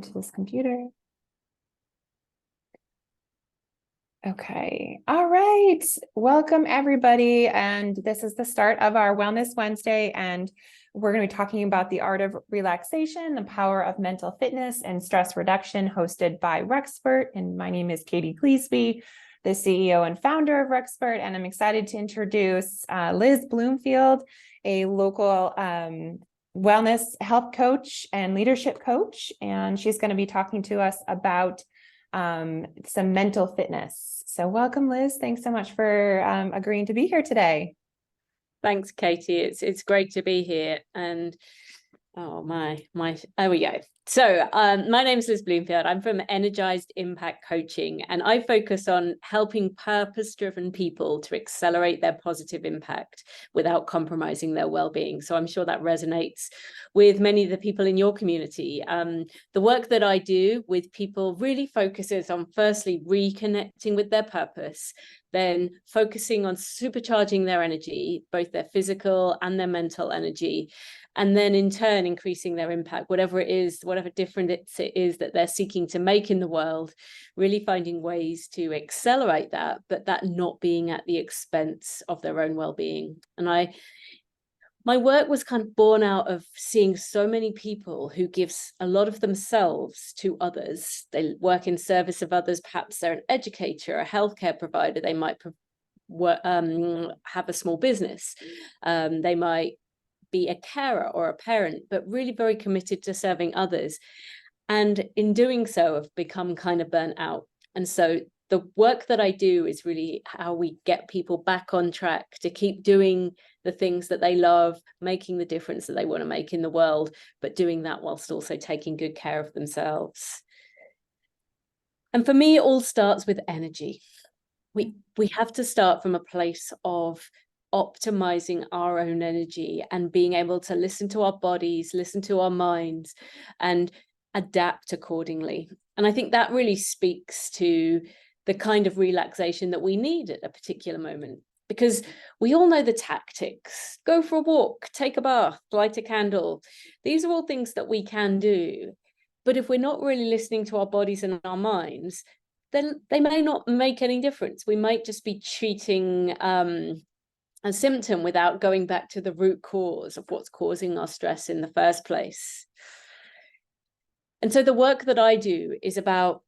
to this computer. Okay. All right. Welcome, everybody. And this is the start of our Wellness Wednesday. And we're going to be talking about the art of relaxation, the power of mental fitness and stress reduction, hosted by Rexpert. And my name is Katie Cleesby, the CEO and founder of Rexpert. And I'm excited to introduce Liz Bloomfield, a local wellness health coach and leadership coach. And she's going to be talking to us about some mental fitness. So welcome, Liz. Thanks so much for agreeing to be here today. Thanks, Katie. It's great to be here. And there we go. So my name is Liz Bloomfield. I'm from Energized Impact Coaching, and I focus on helping purpose-driven people to accelerate their positive impact without compromising their well-being. So I'm sure that resonates with many of the people in your community. The work that I do with people really focuses on, firstly, reconnecting with their purpose, then focusing on supercharging their energy, both their physical and their mental energy, and then in turn increasing their impact, whatever it is, whatever difference it is that they're seeking to make in the world, really finding ways to accelerate that, but that not being at the expense of their own well-being. And my work was kind of born out of seeing so many people who gives a lot of themselves to others. They work in service of others. Perhaps they're an educator, a healthcare provider. They might have a small business. They might be a carer or a parent, but really very committed to serving others. And in doing so, I've become kind of burnt out. And so the work that I do is really how we get people back on track to keep doing the things that they love, making the difference that they want to make in the world, but doing that whilst also taking good care of themselves. And for me, it all starts with energy. We have to start from a place of optimizing our own energy and being able to listen to our bodies, listen to our minds, and adapt accordingly. And I think that really speaks to the kind of relaxation that we need at a particular moment, because we all know the tactics. Go for a walk, take a bath, light a candle. These are all things that we can do. But if we're not really listening to our bodies and our minds, then they may not make any difference. We might just be treating a symptom without going back to the root cause of what's causing our stress in the first place. And so the work that I do is about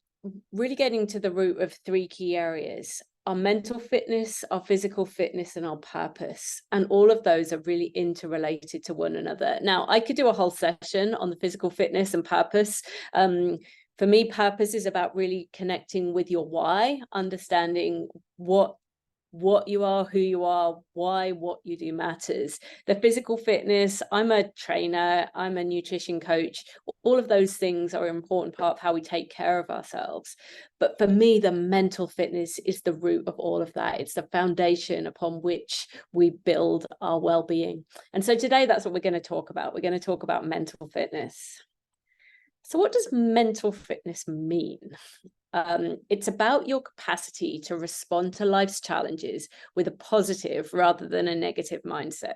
really getting to the root of three key areas: our mental fitness, our physical fitness, and our purpose. And all of those are really interrelated to one another. Now, I could do a whole session on the physical fitness and purpose. For me, purpose is about really connecting with your why, understanding what you are, who you are, why what you do matters. The physical fitness, I'm a trainer, I'm a nutrition coach. All of those things are an important part of how we take care of ourselves. But for me, the mental fitness is the root of all of that. It's the foundation upon which we build our well-being. And so today, that's what we're going to talk about. We're going to talk about mental fitness. So what does mental fitness mean? It's about your capacity to respond to life's challenges with a positive rather than a negative mindset.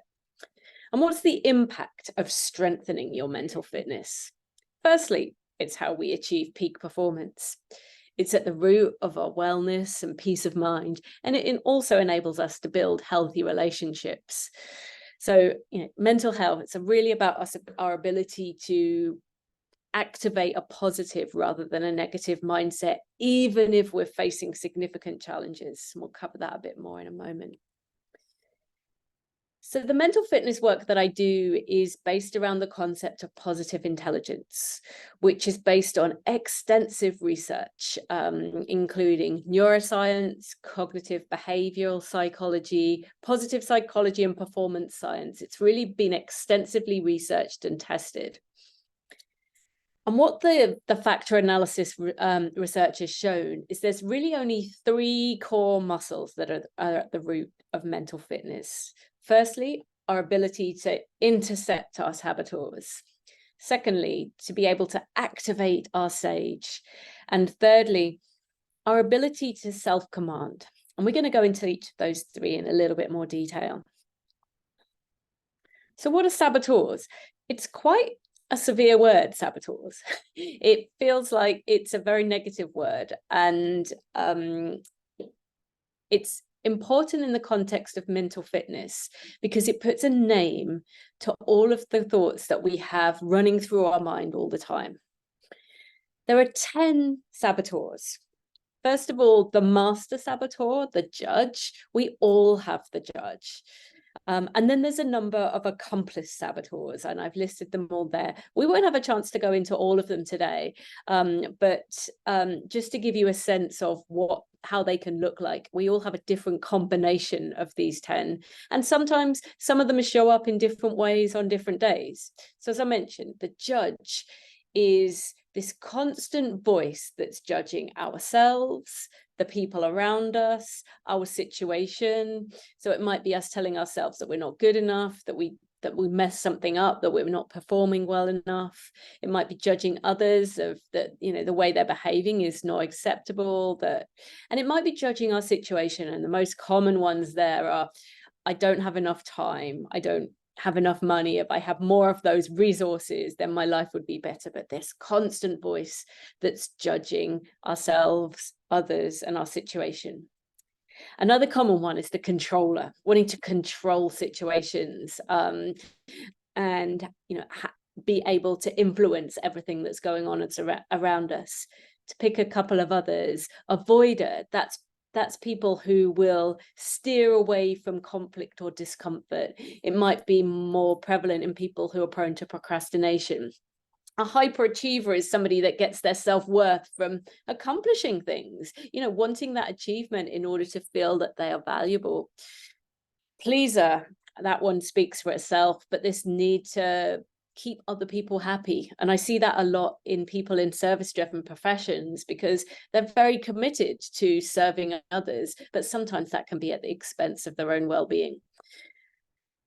And what's the impact of strengthening your mental fitness? Firstly, it's how we achieve peak performance. It's at the root of our wellness and peace of mind, and it also enables us to build healthy relationships. So, mental health, it's really about our ability to activate a positive rather than a negative mindset, even if we're facing significant challenges. We'll cover that a bit more in a moment. So the mental fitness work that I do is based around the concept of positive intelligence, which is based on extensive research, including neuroscience, cognitive behavioral psychology, positive psychology, and performance science. It's really been extensively researched and tested. And what the factor analysis research has shown is there's really only three core muscles that are at the root of mental fitness. Firstly, our ability to intercept our saboteurs. Secondly, to be able to activate our sage. And thirdly, our ability to self-command. And we're going to go into each of those three in a little bit more detail. So what are saboteurs? It's quite a severe word, saboteurs. It feels like it's a very negative word, and it's important in the context of mental fitness because it puts a name to all of the thoughts that we have running through our mind all the time. There are 10 saboteurs. First of all, the master saboteur, the judge. We all have the judge. And then there's a number of accomplice saboteurs, and I've listed them all there. We won't have a chance to go into all of them today, but just to give you a sense of how they can look like, we all have a different combination of these 10. And sometimes some of them show up in different ways on different days. So as I mentioned, the judge is this constant voice that's judging ourselves, the people around us, our situation. So it might be us telling ourselves that we're not good enough, that we messed something up, that we're not performing well enough. It might be judging others of that, the way they're behaving is not acceptable, and it might be judging our situation. And the most common ones there are, I don't have enough time, I don't have enough money. If I have more of those resources, then my life would be better. But this constant voice that's judging ourselves, others, and our situation. Another common one is the controller, wanting to control situations, and be able to influence everything that's going on around us. To pick a couple of others, avoider, that's people who will steer away from conflict or discomfort. It might be more prevalent in people who are prone to procrastination. A hyperachiever is somebody that gets their self-worth from accomplishing things, wanting that achievement in order to feel that they are valuable. Pleaser, that one speaks for itself, but this need to keep other people happy. And I see that a lot in people in service-driven professions because they're very committed to serving others, but sometimes that can be at the expense of their own well-being.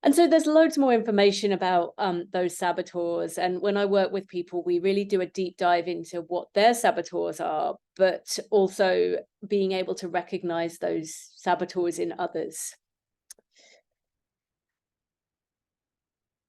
And so there's loads more information about those saboteurs. And when I work with people, we really do a deep dive into what their saboteurs are, but also being able to recognize those saboteurs in others.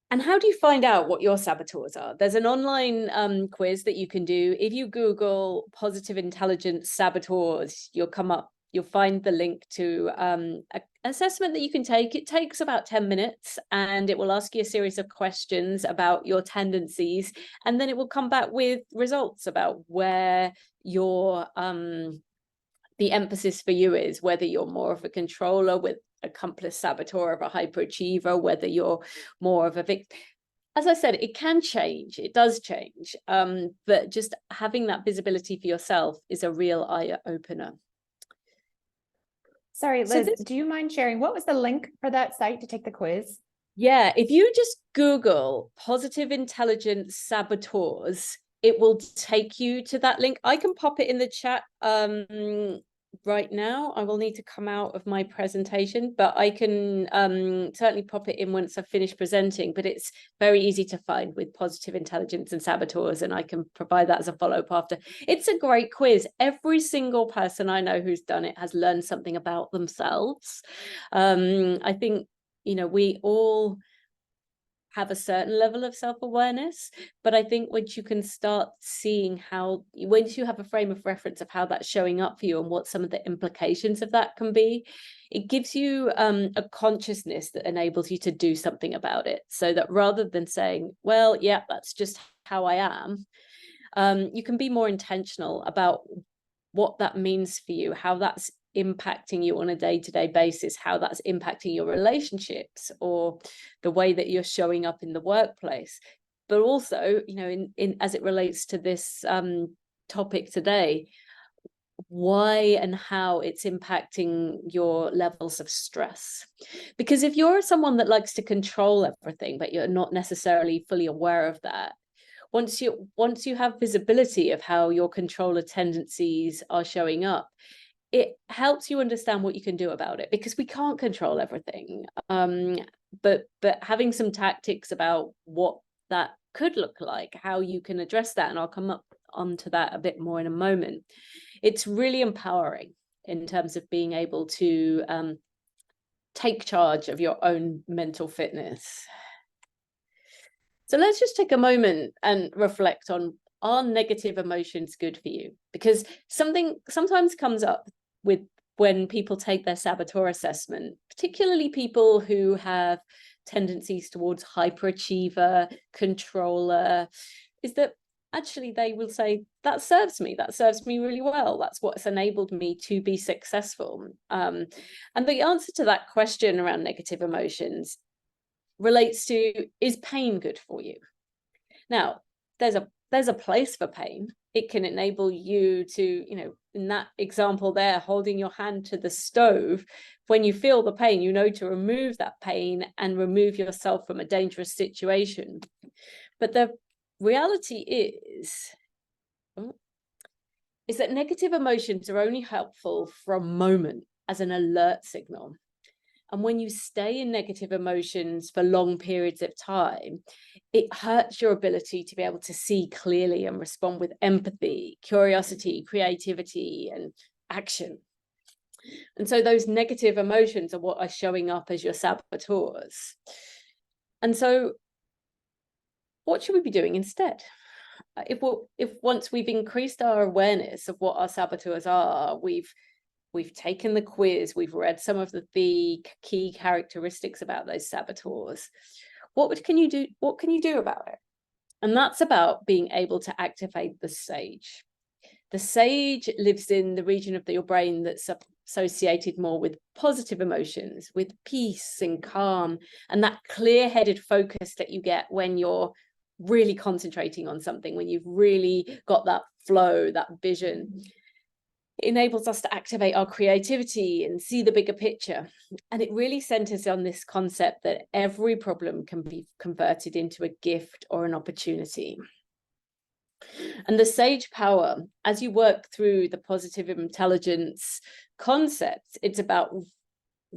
And how do you find out what your saboteurs are? There's an online quiz that you can do. If you Google positive intelligence saboteurs, you'll find the link to an assessment that you can take. It takes about 10 minutes and it will ask you a series of questions about your tendencies. And then it will come back with results about where your the emphasis for you is, whether you're more of a controller with accomplice saboteur of a hyperachiever, whether you're more of a victim. As I said, it can change, it does change, but just having that visibility for yourself is a real eye opener. Sorry, Liz, do you mind sharing what was the link for that site to take the quiz? Yeah, if you just Google positive intelligence saboteurs, it will take you to that link. I can pop it in the chat right now. I will need to come out of my presentation, but I can certainly pop it in once I've finished presenting. But it's very easy to find with positive intelligence and saboteurs, and I can provide that as a follow-up after. It's a great quiz. Every single person I know who's done it has learned something about themselves. I think, we all have a certain level of self-awareness, but I think once you can start seeing once you have a frame of reference of how that's showing up for you and what some of the implications of that can be, it gives you a consciousness that enables you to do something about it. So that rather than saying, well, yeah, that's just how I am, you can be more intentional about what that means for you, how that's impacting you on a day-to-day basis, how that's impacting your relationships or the way that you're showing up in the workplace. But also, in as it relates to this topic today, why and how it's impacting your levels of stress. Because if you're someone that likes to control everything, but you're not necessarily fully aware of that, once you have visibility of how your controller tendencies are showing up, it helps you understand what you can do about it, because we can't control everything. But having some tactics about what that could look like, how you can address that, and I'll come up onto that a bit more in a moment. It's really empowering in terms of being able to take charge of your own mental fitness. So let's just take a moment and reflect on, are negative emotions good for you? Because something sometimes comes up with when people take their saboteur assessment, particularly people who have tendencies towards hyperachiever, controller, is that actually they will say, that serves me really well, that's what's enabled me to be successful. And the answer to that question around negative emotions relates to, is pain good for you? Now, there's a place for pain. It can enable you to, you know, in that example there, holding your hand to the stove, when you feel the pain, you know to remove that pain and remove yourself from a dangerous situation. But the reality is that negative emotions are only helpful for a moment as an alert signal. And when you stay in negative emotions for long periods of time, it hurts your ability to be able to see clearly and respond with empathy, curiosity, creativity, and action. And so those negative emotions are what are showing up as your saboteurs. And so what should we be doing instead? If once we've increased our awareness of what our saboteurs are, we've taken the quiz, we've read some of the key characteristics about those saboteurs, what can you do about it? And that's about being able to activate the sage. The sage lives in the region of your brain that's associated more with positive emotions, with peace and calm, and that clear-headed focus that you get when you're really concentrating on something, when you've really got that flow, that vision. It enables us to activate our creativity and see the bigger picture. And it really centers on this concept that every problem can be converted into a gift or an opportunity. And the sage power, as you work through the positive intelligence concepts, it's about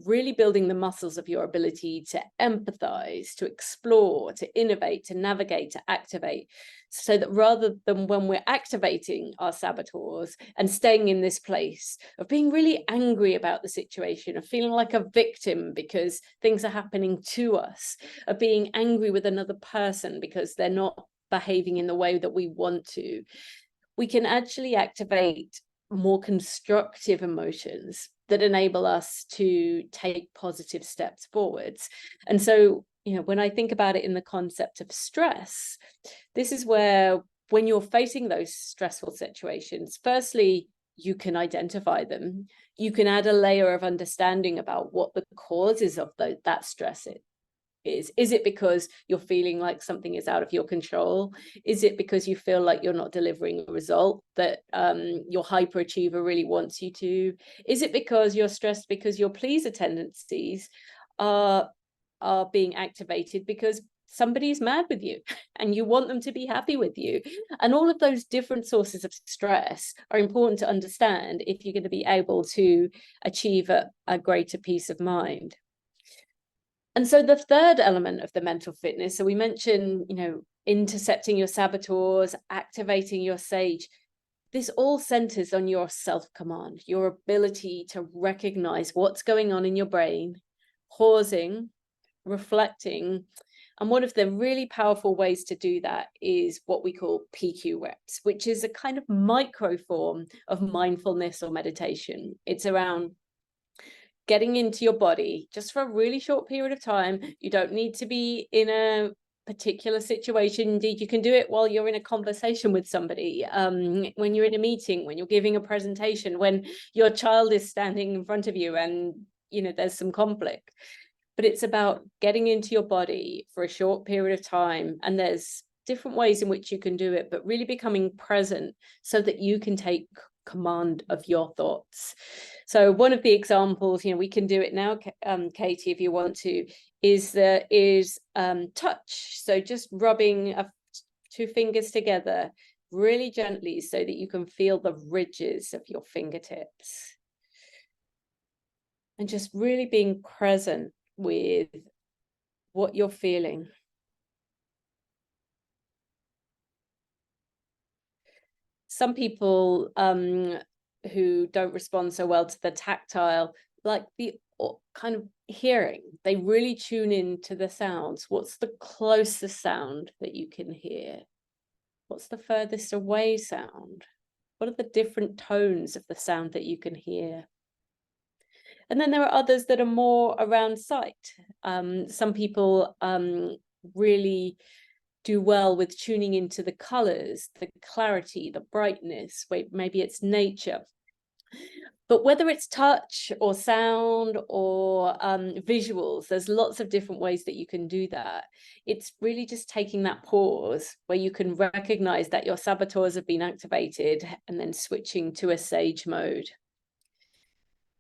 really building the muscles of your ability to empathize, to explore, to innovate, to navigate, to activate, so that rather than when we're activating our saboteurs and staying in this place of being really angry about the situation, of feeling like a victim because things are happening to us, of being angry with another person because they're not behaving in the way that we want to, we can actually activate more constructive emotions that enable us to take positive steps forwards. And so, you know, when I think about it in the concept of stress, this is where, when you're facing those stressful situations, firstly, you can identify them. You can add a layer of understanding about what the causes of that stress is. Is it because you're feeling like something is out of your control? Is it because you feel like you're not delivering a result that your hyperachiever really wants you to? Is it because you're stressed because your pleaser tendencies are being activated because somebody's mad with you and you want them to be happy with you? And all of those different sources of stress are important to understand if you're going to be able to achieve a greater peace of mind. And so the third element of the mental fitness, so we mentioned, you know, intercepting your saboteurs, activating your sage. This all centers on your self-command, your ability to recognize what's going on in your brain, pausing, reflecting. And one of the really powerful ways to do that is what we call PQ reps, which is a kind of micro form of mindfulness or meditation. It's around getting into your body just for a really short period of time. You don't need to be in a particular situation. Indeed, you can do it while you're in a conversation with somebody, when you're in a meeting, when you're giving a presentation, when your child is standing in front of you and, you know, there's some conflict. But it's about getting into your body for a short period of time. And there's different ways in which you can do it, but really becoming present so that you can take command of your thoughts. So one of the examples, you know, we can do it now, Katie, if you want to, is touch. So just rubbing two fingers together really gently so that you can feel the ridges of your fingertips. And just really being present with what you're feeling. Some people who don't respond so well to the tactile, like the or kind of hearing. They really tune in to the sounds. What's the closest sound that you can hear? What's the furthest away sound? What are the different tones of the sound that you can hear? And then there are others that are more around sight. Some people really do well with tuning into the colors, the clarity, the brightness. Maybe it's nature. But whether it's touch or sound or visuals, there's lots of different ways that you can do that. It's really just taking that pause where you can recognize that your saboteurs have been activated and then switching to a sage mode.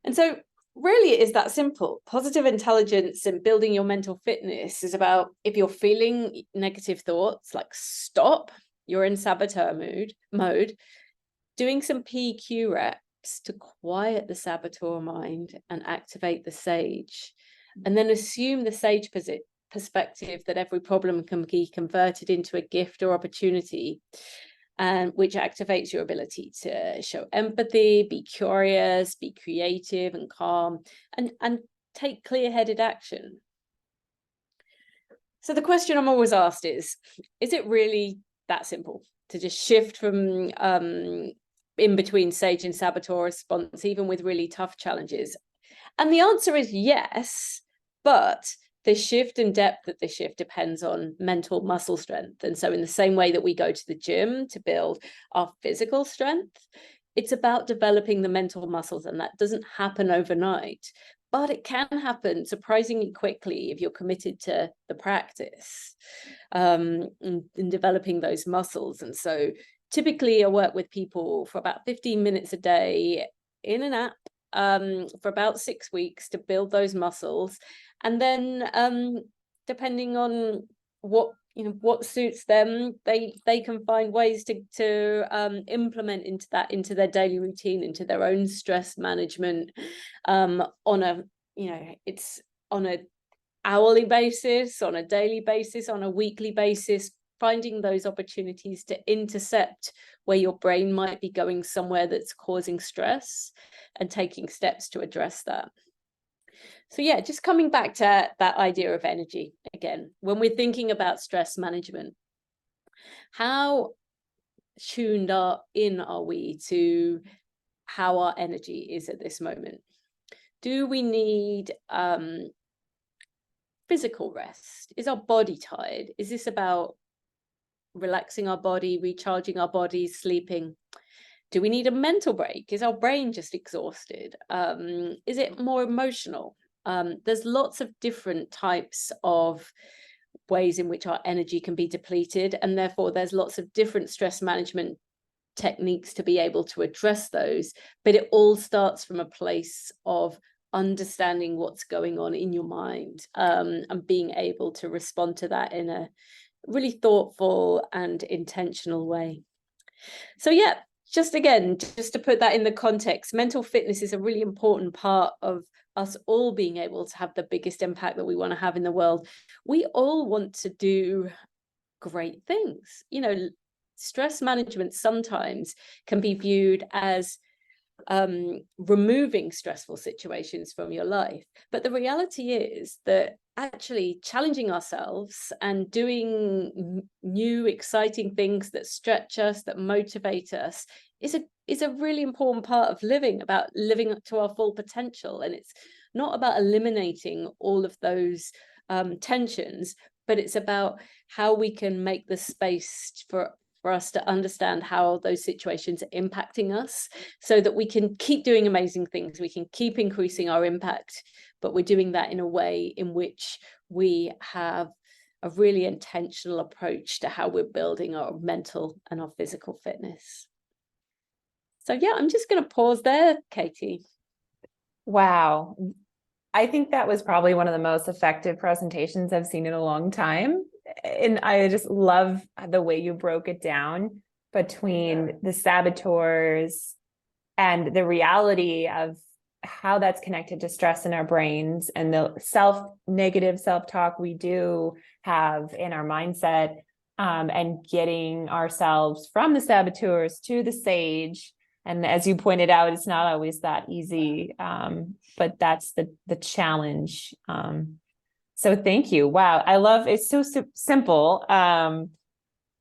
And so really it is that simple. Positive intelligence and building your mental fitness is about, if you're feeling negative thoughts, like stop, you're in saboteur mode, doing some PQ reps to quiet the saboteur mind and activate the sage, and then assume the sage perspective that every problem can be converted into a gift or opportunity, and which activates your ability to show empathy, be curious, be creative and calm, and take clear-headed action. So the question I'm always asked is it really that simple to just shift from in between sage and saboteur response, even with really tough challenges? And the answer is yes, but the shift and depth of the shift depends on mental muscle strength. And so in the same way that we go to the gym to build our physical strength, it's about developing the mental muscles, and that doesn't happen overnight, but it can happen surprisingly quickly if you're committed to the practice in developing those muscles. And so typically I work with people for about 15 minutes a day in an app for about 6 weeks to build those muscles. And then depending on what suits them, they can find ways to implement into their daily routine, into their own stress management on a, it's on a hourly basis, on a daily basis, on a weekly basis, finding those opportunities to intercept where your brain might be going somewhere that's causing stress and taking steps to address that. So yeah, just coming back to that idea of energy again, when we're thinking about stress management, how tuned in are we to how our energy is at this moment? Do we need physical rest? Is our body tired? Is this about relaxing our body, recharging our bodies, sleeping? Do we need a mental break? Is our brain just exhausted? Is it more emotional? There's lots of different types of ways in which our energy can be depleted, and therefore there's lots of different stress management techniques to be able to address those. But it all starts from a place of understanding what's going on in your mind, and being able to respond to that in a really thoughtful and intentional way. So yeah, just to put that in the context, mental fitness is a really important part of us all being able to have the biggest impact that we want to have in the world. We all want to do great things. Stress management sometimes can be viewed as removing stressful situations from your life. But the reality is that actually challenging ourselves and doing new, exciting things that stretch us, that motivate us, is a really important part of living, about living up to our full potential. And it's not about eliminating all of those tensions, but it's about how we can make the space for us to understand how those situations are impacting us, so that we can keep doing amazing things, we can keep increasing our impact, but we're doing that in a way in which we have a really intentional approach to how we're building our mental and our physical fitness. So yeah, I'm just going to pause there, Katie. Wow. I think that was probably one of the most effective presentations I've seen in a long time. And I just love the way you broke it down between the saboteurs and the reality of how that's connected to stress in our brains and the negative self-talk we do have in our mindset, and getting ourselves from the saboteurs to the sage, And as you pointed out, it's not always that easy, but that's the challenge. So thank you. Wow, I love it's so simple.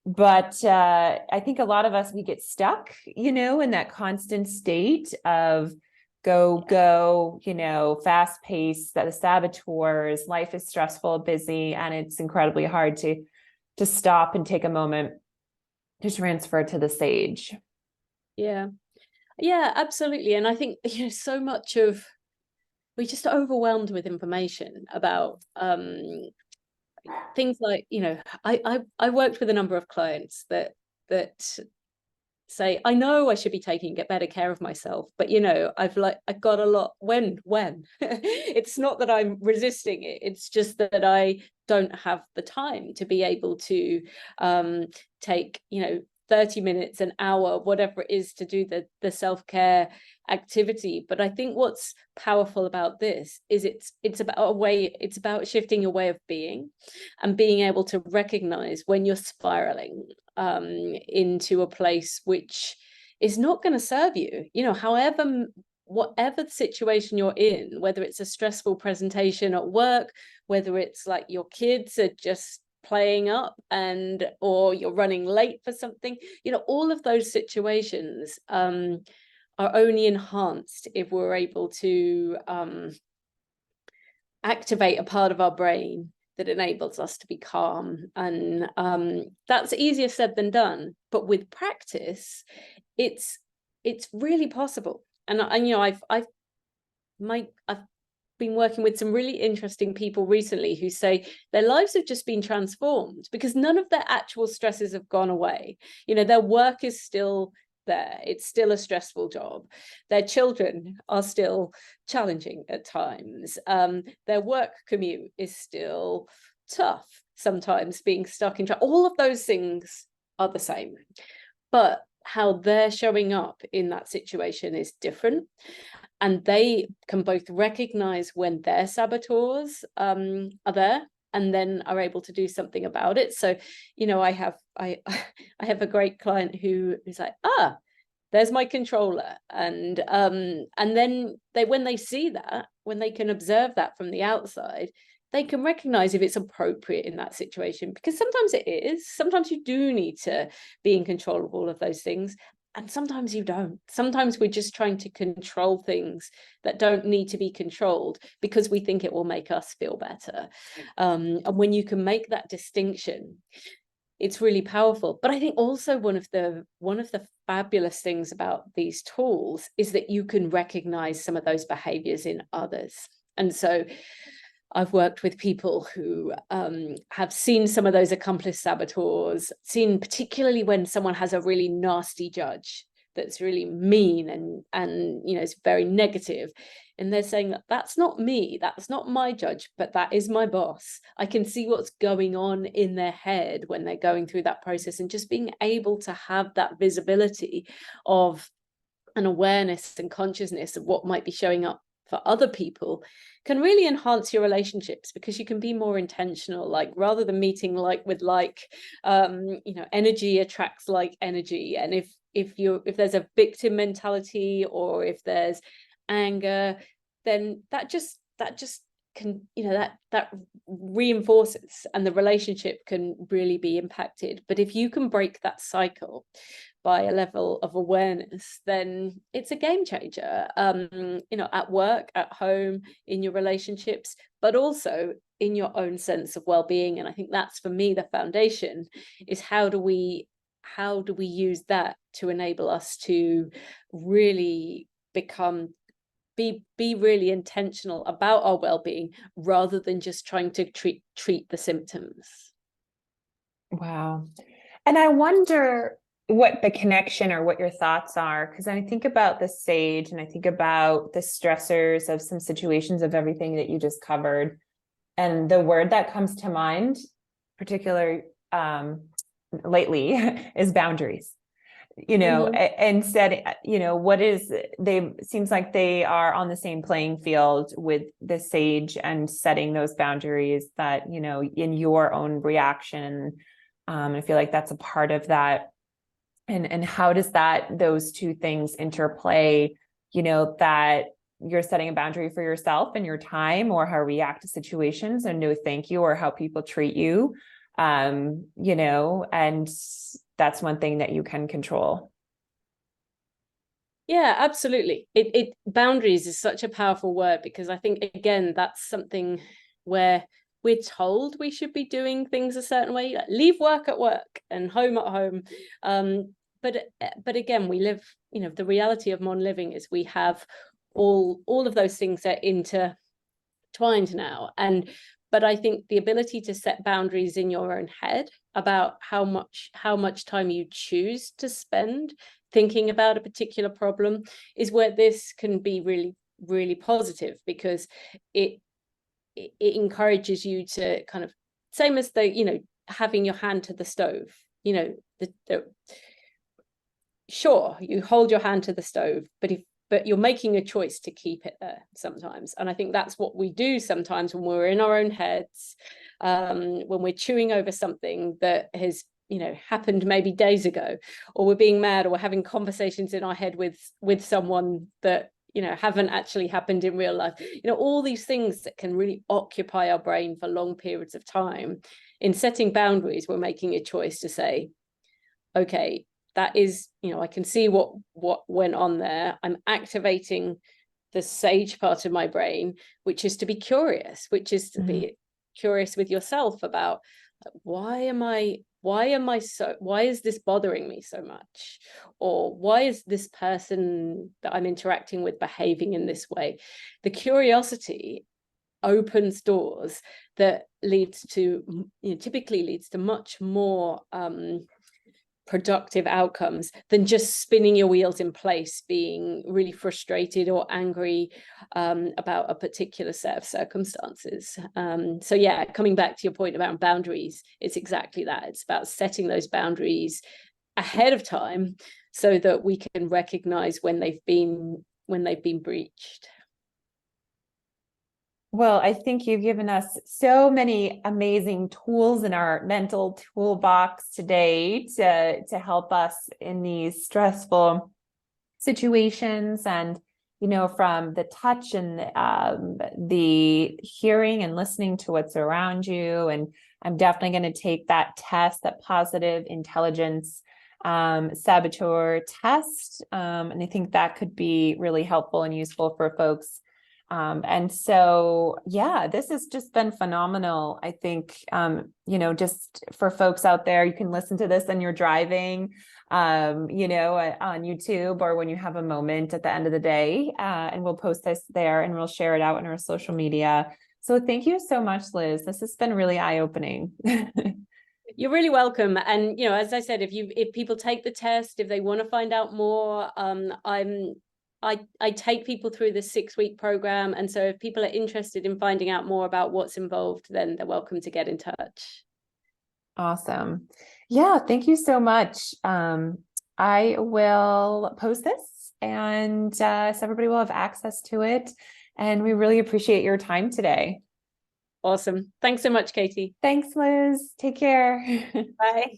But I think a lot of us, we get stuck, in that constant state of go, fast pace, that the saboteurs, life is stressful, busy, and it's incredibly hard to stop and take a moment to transfer to the sage. Yeah, absolutely. And I think, so much of, we're just overwhelmed with information about things like, I worked with a number of clients that say, I know I should be get better care of myself, but I got a lot when it's not that I'm resisting it, it's just that I don't have the time to be able to take 30 minutes, an hour, whatever it is, to do the self-care activity. But I think what's powerful about this is it's about shifting your way of being and being able to recognize when you're spiraling into a place which is not going to serve you, whatever the situation you're in, whether it's a stressful presentation at work, whether it's like your kids are just playing up or you're running late for something, all of those situations are only enhanced if we're able to activate a part of our brain that enables us to be calm. And that's easier said than done, but with practice it's really possible. And I've been working with some really interesting people recently who say their lives have just been transformed because none of their actual stresses have gone away. Their work is still there. It's still a stressful job. Their children are still challenging at times. Their work commute is still tough, sometimes being stuck in traffic. All of those things are the same, but how they're showing up in that situation is different. And they can both recognize when their saboteurs are there and then are able to do something about it. So, I have a great client who's like, there's my controller. And then when they see that, when they can observe that from the outside, they can recognize if it's appropriate in that situation, because sometimes it is. Sometimes you do need to be in control of all of those things. And sometimes you don't. Sometimes we're just trying to control things that don't need to be controlled because we think it will make us feel better. And when you can make that distinction, it's really powerful. But I think also one of the fabulous things about these tools is that you can recognize some of those behaviors in others. And so I've worked with people who have seen some of those accomplice saboteurs, seen particularly when someone has a really nasty judge that's really mean and is very negative. And they're saying, that's not me, that's not my judge, but that is my boss. I can see what's going on in their head when they're going through that process, and just being able to have that visibility of an awareness and consciousness of what might be showing up for other people can really enhance your relationships, because you can be more intentional, like rather than meeting like with like, energy attracts like energy. And if there's a victim mentality or if there's anger, then that just can, that reinforces, and the relationship can really be impacted. But if you can break that cycle by a level of awareness, then it's a game changer, at work, at home, in your relationships, but also in your own sense of well-being. And I think that's, for me, the foundation is how do we use that to enable us to really be really intentional about our well-being, rather than just trying to treat the symptoms. Wow. And I wonder what the connection or what your thoughts are, because I think about the sage and I think about the stressors of some situations of everything that you just covered. And the word that comes to mind, particularly lately, is boundaries. And said, seems like they are on the same playing field with the sage and setting those boundaries that, in your own reaction. I feel like that's a part of that And how does those two things interplay, that you're setting a boundary for yourself and your time, or how you react to situations, and no thank you, or how people treat you. And that's one thing that you can control. Yeah, absolutely. It boundaries is such a powerful word, because I think, again, that's something where we're told we should be doing things a certain way, like leave work at work and home at home. But again, we live, the reality of modern living is we have all of those things that are intertwined now. But I think the ability to set boundaries in your own head about how much time you choose to spend thinking about a particular problem is where this can be really, really positive, because it encourages you to kind of, same as having your hand to the stove, sure, you hold your hand to the stove, but you're making a choice to keep it there sometimes. And I think that's what we do sometimes when we're in our own heads, when we're chewing over something that has happened maybe days ago, or we're being mad, or we're having conversations in our head with someone that haven't actually happened in real life. All these things that can really occupy our brain for long periods of time. In setting boundaries, we're making a choice to say, okay, that is, I can see what went on there. I'm activating the sage part of my brain, which is to be curious, which is to be curious with yourself about why is this bothering me so much? Or why is this person that I'm interacting with behaving in this way? The curiosity opens doors that typically leads to much more productive outcomes than just spinning your wheels in place, being really frustrated or angry about a particular set of circumstances. So yeah, coming back to your point about boundaries, it's exactly that. It's about setting those boundaries ahead of time so that we can recognize when they've been breached. Well, I think you've given us so many amazing tools in our mental toolbox today to help us in these stressful situations. And, from the touch and the hearing and listening to what's around you. And I'm definitely going to take that test, that positive intelligence saboteur test. And I think that could be really helpful and useful for folks. And so, yeah, this has just been phenomenal. I think, just for folks out there, you can listen to this when you're driving, on YouTube, or when you have a moment at the end of the day, and we'll post this there and we'll share it out in our social media. So thank you so much, Liz. This has been really eye-opening. You're really welcome. And, as I said, if people take the test, if they want to find out more, I take people through the 6-week program. And so if people are interested in finding out more about what's involved, then they're welcome to get in touch. Awesome. Yeah, thank you so much. I will post this, and so everybody will have access to it. And we really appreciate your time today. Awesome. Thanks so much, Katie. Thanks, Liz. Take care. Bye.